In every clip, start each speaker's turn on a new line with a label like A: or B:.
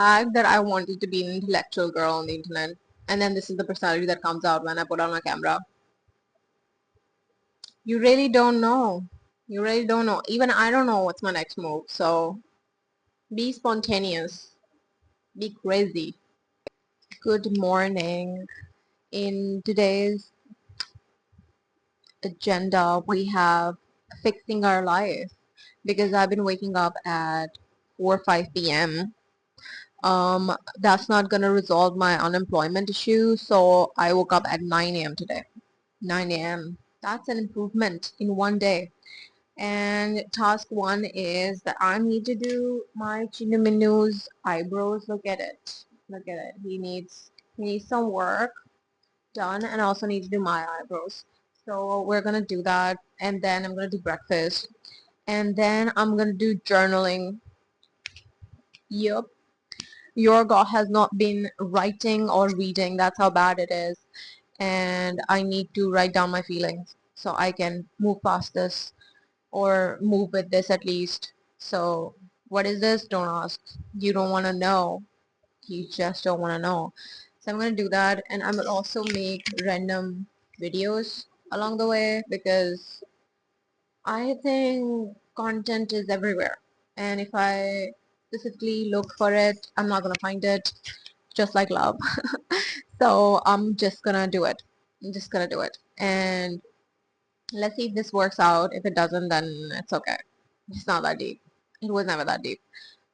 A: fact that I wanted to be an intellectual girl on the internet, and then this is the personality that comes out when I put on my camera. You really don't know. You really don't know. Even I don't know what's my next move. So be spontaneous. Be crazy. Good morning. In today's agenda, we have fixing our life because I've been waking up at 4 or 5 p.m. That's not gonna resolve my unemployment issue, so I woke up at 9 a.m. today. 9 a.m. That's an improvement in one day. And task one is that I need to do my Chinaminu's eyebrows. Look at it. Look at it. He needs some work done, and I also need to do my eyebrows. So we're gonna do that, and then I'm gonna do breakfast, and then I'm gonna do journaling. Yup. Your God has not been writing or reading. That's how bad it is. And I need to write down my feelings so I can move past this or move with this at least. So what is this? Don't ask. You don't want to know. You just don't want to know. So I'm going to do that, and I will also make random videos along the way because I think content is everywhere, and if I specifically look for it, I'm not going to find it, just like love. So I'm just gonna do it. I'm just gonna do it, and let's see if this works out. If it doesn't, then it's okay. It's not that deep. It was never that deep.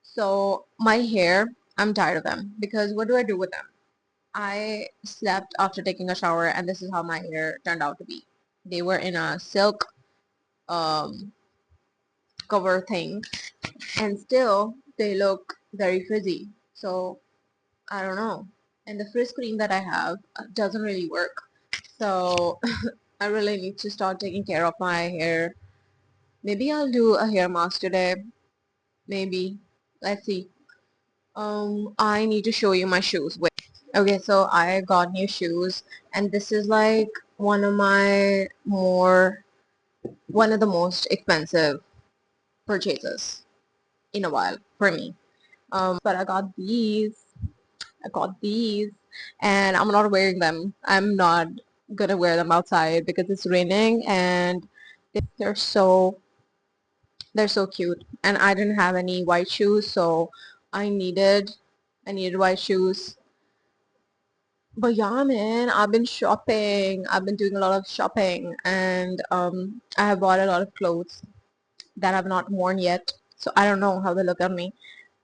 A: So my hair, I'm tired of them because what do I do with them? I slept after taking a shower, and this is how my hair turned out to be. They were in a silk um, cover thing, and still they look very frizzy. So I don't know. And the frizz cream that I have doesn't really work. So I really need to start taking care of my hair. Maybe I'll do a hair mask today. Maybe. Let's see. I need to show you my shoes. Wait. Okay, so I got new shoes, and this is like one of the most expensive purchases in a while for me. But I got these. I got these, and I'm not wearing them. I'm not gonna wear them outside because it's raining, and they're so they're so cute. And I didn't have any white shoes, so I needed I needed white shoes. But yeah, man, I've been shopping. I've been doing a lot of shopping, and I have bought a lot of clothes that I've not worn yet. So I don't know how they look on me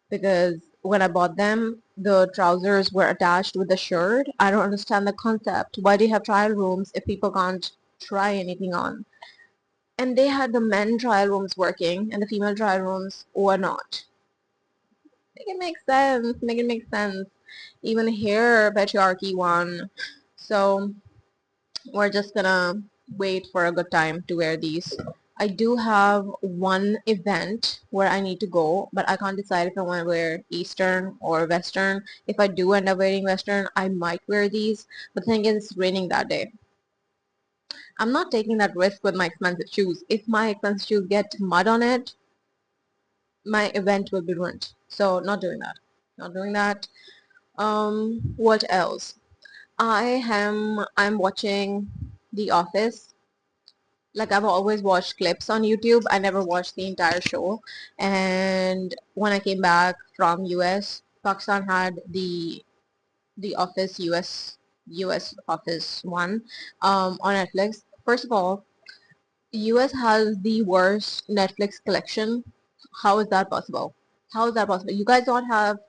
A: because when I bought them, the trousers were attached with the shirt. I don't understand the concept. Why do you have trial rooms if people can't try anything on? And they had the men trial rooms working and the female trial rooms were not. Make it make sense. Make it make sense. Even here, patriarchy won. So we're just gonna wait for a good time to wear these. I do have one event where I need to go, but I can't decide if I want to wear Eastern or Western. If I do end up wearing Western, I might wear these. But the thing is, it's raining that day. I'm not taking that risk with my expensive shoes. If my expensive shoes get mud on it, my event will be ruined. So not doing that. Not doing that. What else? I'm watching The Office. Like I've always watched clips on YouTube. I never watched the entire show. And when I came back from US, Pakistan had the Office US Office one on Netflix. First of all, US has the worst Netflix collection. How is that possible? How is that possible? You guys don't have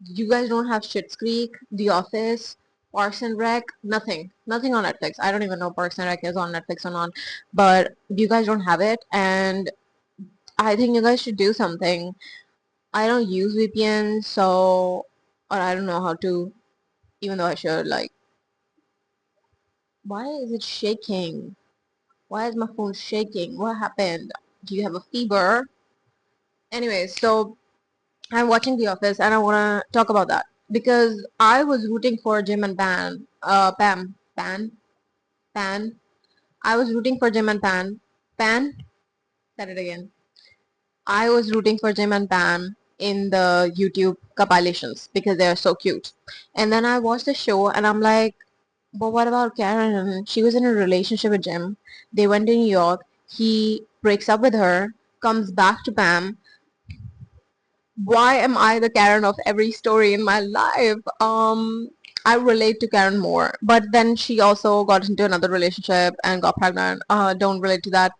A: Schitt's Creek, The Office, Parks and Rec, nothing. Nothing on Netflix. I don't even know Parks and Rec is on Netflix or not. But you guys don't have it, and I think you guys should do something. I don't use VPN, so or I don't know how to, even though I should. Like, why is it shaking? Why is my phone shaking? What happened? Do you have a fever? Anyways, so I'm watching The Office and I wanna talk about that because I was rooting for Jim and Pan. I was rooting for Jim and Pan. Pan? Said it again. I was rooting for Jim and Pam in the YouTube compilations because they're so cute. And then I watched the show and I'm like, but what about Karen? She was in a relationship with Jim. They went to New York. He breaks up with her, comes back to Pam. Why am I the Karen of every story in my life? I relate to Karen more, but then she also got into another relationship and got pregnant. Don't relate to that,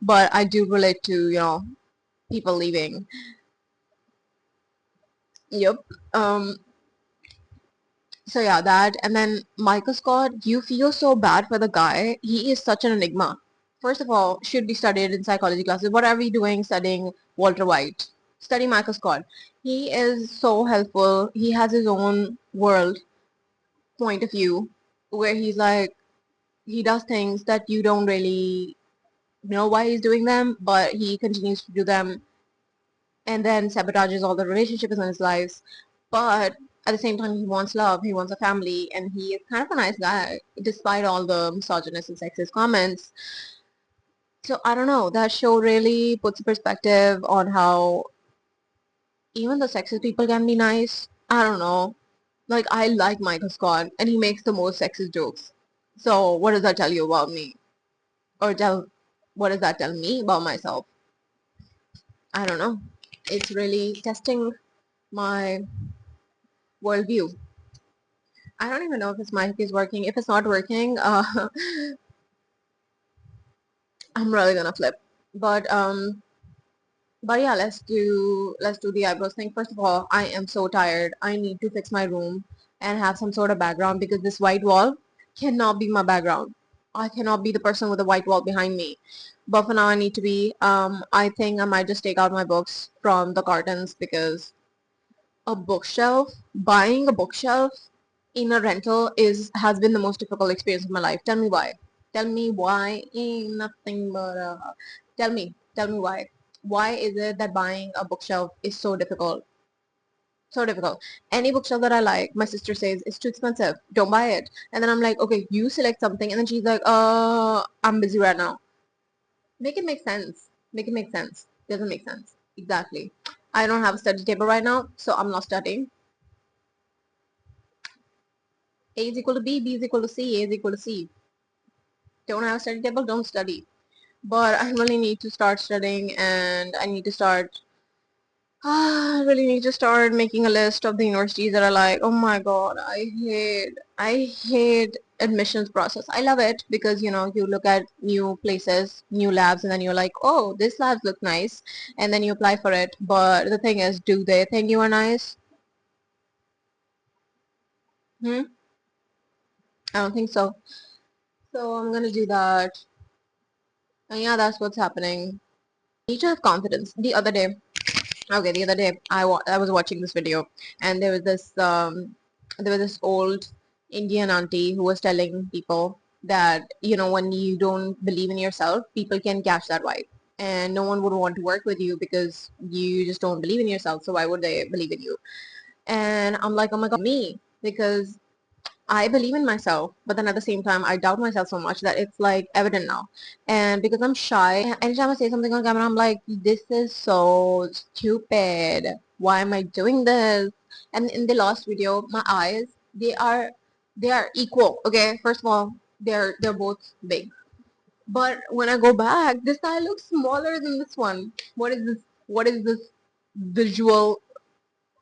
A: but I do relate to, people leaving. Yep. Um, so yeah, that, and then Michael Scott, you feel so bad for the guy. He is such an enigma. First of all, should be studied in psychology classes. What are we doing studying Walter White? Study Michael Scott. He is so helpful. He has his own world point of view where he's like, he does things that you don't really know why he's doing them, but he continues to do them and then sabotages all the relationships in his life. But at the same time, he wants love, he wants a family, and he is kind of a nice guy, despite all the misogynist and sexist comments. So I don't know, that show really puts a perspective on how even the sexist people can be nice. I don't know. Like, I like Michael Scott, and he makes the most sexist jokes. So what does that tell you about me? Or what does that tell me about myself? I don't know. It's really testing my worldview. I don't even know if his mic is working. If it's not working, I'm really gonna flip. But um, but yeah, let's do the eyebrows thing. First of all, I am so tired. I need to fix my room and have some sort of background because this white wall cannot be my background. I cannot be the person with the white wall behind me. But for now, I need to be. I think I might just take out my books from the cartons because a bookshelf, buying a bookshelf in a rental has been the most difficult experience of my life. Tell me why. Tell me why. Ain't nothing but tell me why. Why is it that buying a bookshelf is so difficult? So difficult. Any bookshelf that I like, my sister says it's too expensive. Don't buy it. And then I'm like, okay, you select something, and then she's like, I'm busy right now. Make it make sense. Make it make sense. Doesn't make sense. Exactly. I don't have a study table right now, so I'm not studying. A is equal to B is equal to C, A is equal to C. Don't have a study table, don't study. But I really need to start studying and I really need to start making a list of the universities that I like. Oh my god, I hate admissions process. I love it because you look at new places, new labs, and then you're like, oh, this labs look nice, and then you apply for it. But the thing is, do they think you are nice? Hmm? I don't think so. So I'm gonna do that. And yeah, that's what's happening. Need to have confidence. The other day, I was watching this video, and there was this old Indian auntie who was telling people that when you don't believe in yourself, people can catch that vibe, and no one would want to work with you because you just don't believe in yourself. So why would they believe in you? And I'm like, oh my god, me, because I believe in myself, but then at the same time, I doubt myself so much that it's like evident now. And because I'm shy, anytime I say something on camera, I'm like, this is so stupid. Why am I doing this? And in the last video, my eyes, they are equal. Okay, first of all, they're both big. But when I go back, this eye looks smaller than this one. What is this? What is this visual,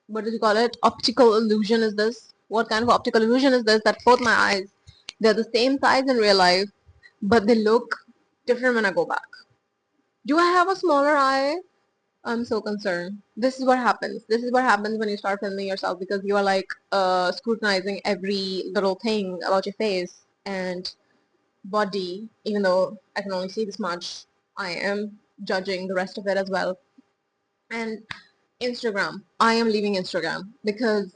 A: what do you call it? Optical illusion is this? What kind of optical illusion is this that both my eyes, they're the same size in real life, but they look different when I go back? Do I have a smaller eye? I'm so concerned. This is what happens. This is what happens when you start filming yourself because you are like scrutinizing every little thing about your face and body. Even though I can only see this much, I am judging the rest of it as well. And Instagram. I am leaving Instagram because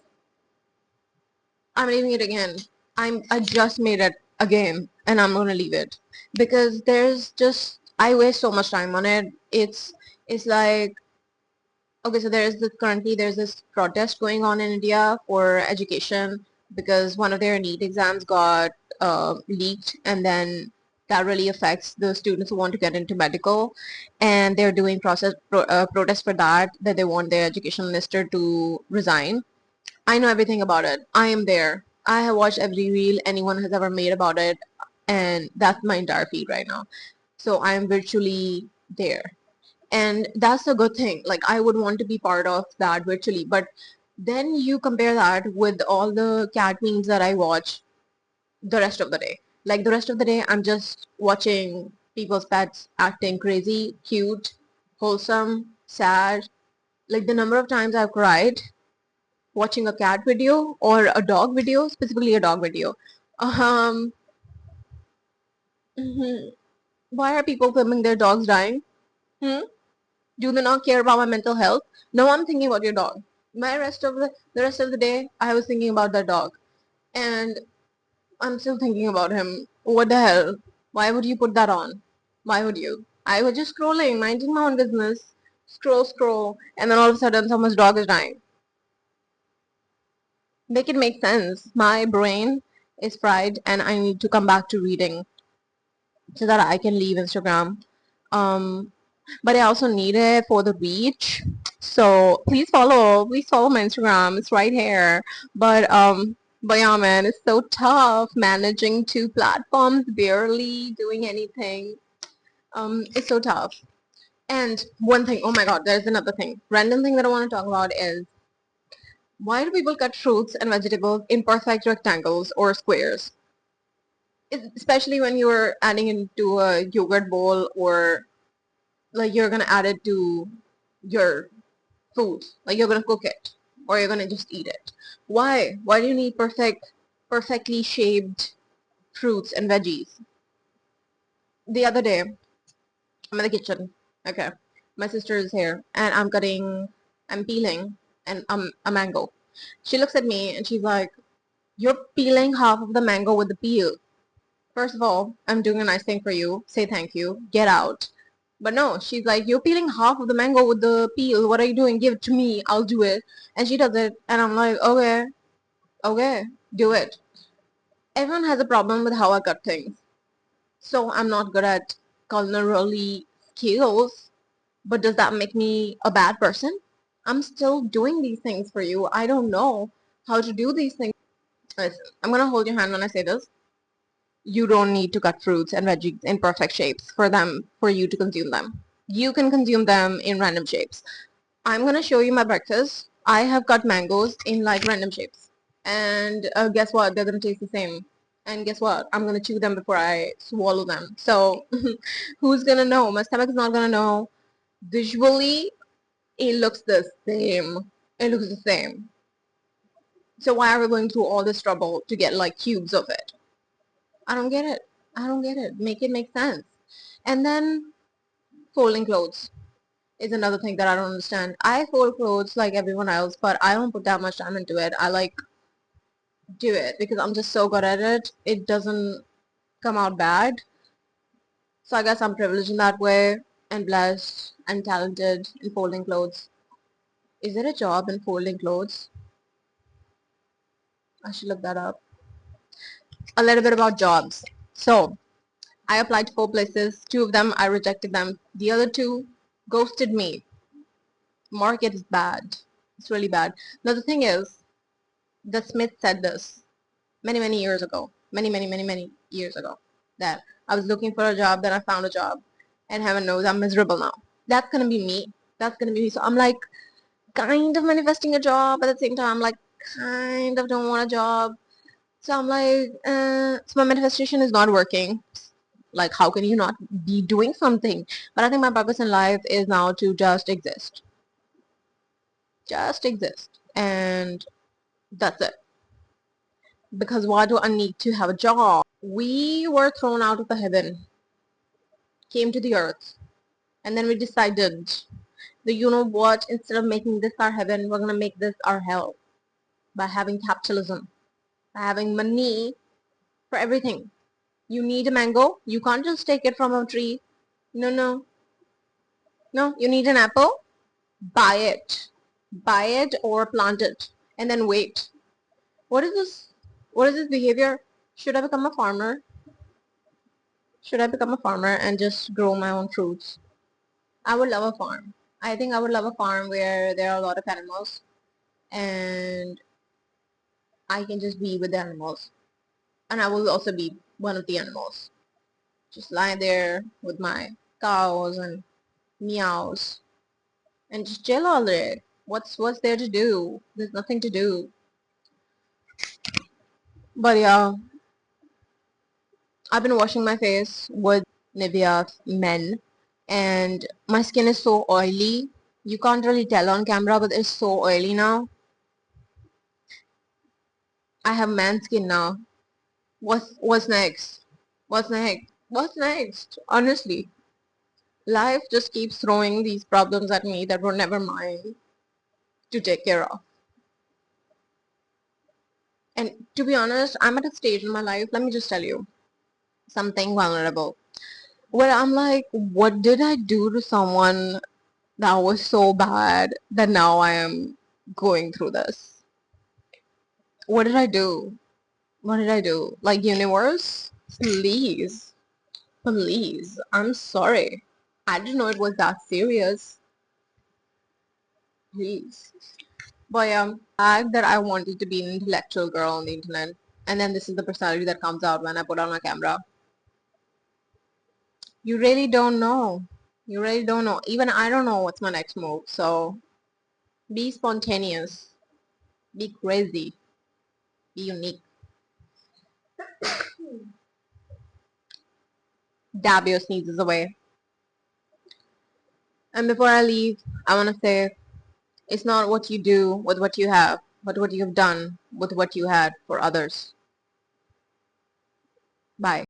A: I'm leaving it again. I just made it again and I'm gonna leave it because I waste so much time on it. It's like, okay, so there's this protest going on in India for education because one of their NEET exams got leaked, and then that really affects the students who want to get into medical, and they're doing protests for that they want their education minister to resign. I know everything about it. I am there. I have watched every reel anyone has ever made about it, and that's my entire feed right now. So I am virtually there. And that's a good thing. Like, I would want to be part of that virtually. But then you compare that with all the cat memes that I watch the rest of the day. Like, the rest of the day, I'm just watching people's pets acting crazy, cute, wholesome, sad. Like, the number of times I've cried watching a cat video or a dog video, specifically a dog video. Um, mhm. Why are people filming their dogs dying? Hmm? Do they not care about my mental health? No, I'm thinking about your dog. The rest of the day, I was thinking about that dog, and I'm still thinking about him. What the hell? Why would you put that on? Why would you? I was just scrolling, minding my own business, scroll, and then all of a sudden, someone's dog is dying. Make it make sense. My brain is fried, and I need to come back to reading so that I can leave Instagram. Um, but I also need it for the reach. So please follow my Instagram. It's right here. But yeah, man, it's so tough managing two platforms, barely doing anything. It's so tough. And one thing, oh my God, there's another thing. Random thing that I want to talk about is, why do people cut fruits and vegetables in perfect rectangles or squares? Especially when you're adding into a yogurt bowl, or like you're gonna add it to your food, like you're gonna cook it or you're gonna just eat it. Why do you need perfectly shaped fruits and veggies? The other day, I'm in the kitchen. Okay, my sister is here and I'm peeling and a mango. She looks at me and she's like, you're peeling half of the mango with the peel. First of all, I'm doing a nice thing for you. Say thank you. Get out. But no, she's like, you're peeling half of the mango with the peel. What are you doing? Give it to me. I'll do it. And she does it. And I'm like, okay, okay, do it. Everyone has a problem with how I cut things. So I'm not good at culinary skills. But does that make me a bad person? I'm still doing these things for you. I don't know how to do these things. Listen, I'm going to hold your hand when I say this. You don't need to cut fruits and veggies in perfect shapes for you to consume them. You can consume them in random shapes. I'm gonna show you my breakfast. I have cut mangoes in like random shapes, and guess what? They're gonna taste the same. And guess what? I'm gonna chew them before I swallow them. So who's gonna know? My stomach is not gonna know. Visually, it looks the same. It looks the same. So why are we going through all this trouble to get like cubes of it? I don't get it. I don't get it. Make it make sense. And then folding clothes is another thing that I don't understand. I fold clothes like everyone else, but I don't put that much time into it. I like do it because I'm just so good at it. It doesn't come out bad. So I guess I'm privileged in that way, and blessed and talented in folding clothes. Is there a job in folding clothes? I should look that up. A little bit about jobs. So I applied to 4 places. 2 of them I rejected them. The other 2 ghosted me. Market is bad. It's really bad. Now the thing is, the Smith said this many years ago. Many years ago. That I was looking for a job, then I found a job. And heaven knows I'm miserable now. That's gonna be me. That's gonna be me. So I'm like kind of manifesting a job at the same time. I'm like kind of don't want a job. So I'm like, so my manifestation is not working. Like, how can you not be doing something? But I think my purpose in life is now to just exist. Just exist. And that's it. Because why do I need to have a job? We were thrown out of the heaven, came to the earth, and then we decided that, you know what, instead of making this our heaven, we're gonna make this our hell by having capitalism, by having money for everything. You need a mango, you can't just take it from a tree. No, no, no, you need an apple, buy it. Buy it or plant it, and then wait. What is this? What is this behavior? Should I become a farmer? Should I become a farmer and just grow my own fruits? I would love a farm. I think I would love a farm where there are a lot of animals and I can just be with the animals. And I will also be one of the animals. Just lie there with my cows and meows and just chill all day. What's there to do? There's nothing to do. But yeah, I've been washing my face with Nivea Men and my skin is so oily. You can't really tell on camera, but it's so oily now. I have man skin now. What's next? What's next? What's next? Honestly, life just keeps throwing these problems at me that were never mine to take care of. And to be honest, I'm at a stage in my life, let me just tell you something vulnerable, where I'm like, what did I do to someone that was so bad that now I am going through this? What did I do? What did I do? Like, universe, please, please, I'm sorry. I didn't know it was that serious. Please. But fact that I wanted to be an intellectual girl on the internet, and then this is the personality that comes out when I put on my camera. You really don't know. You really don't know. Even I don't know what's my next move. So be spontaneous. Be crazy. Be unique. Dab your sneezes away. And before I leave, I want to say it's not what you do with what you have, but what you have done with what you had for others. Bye.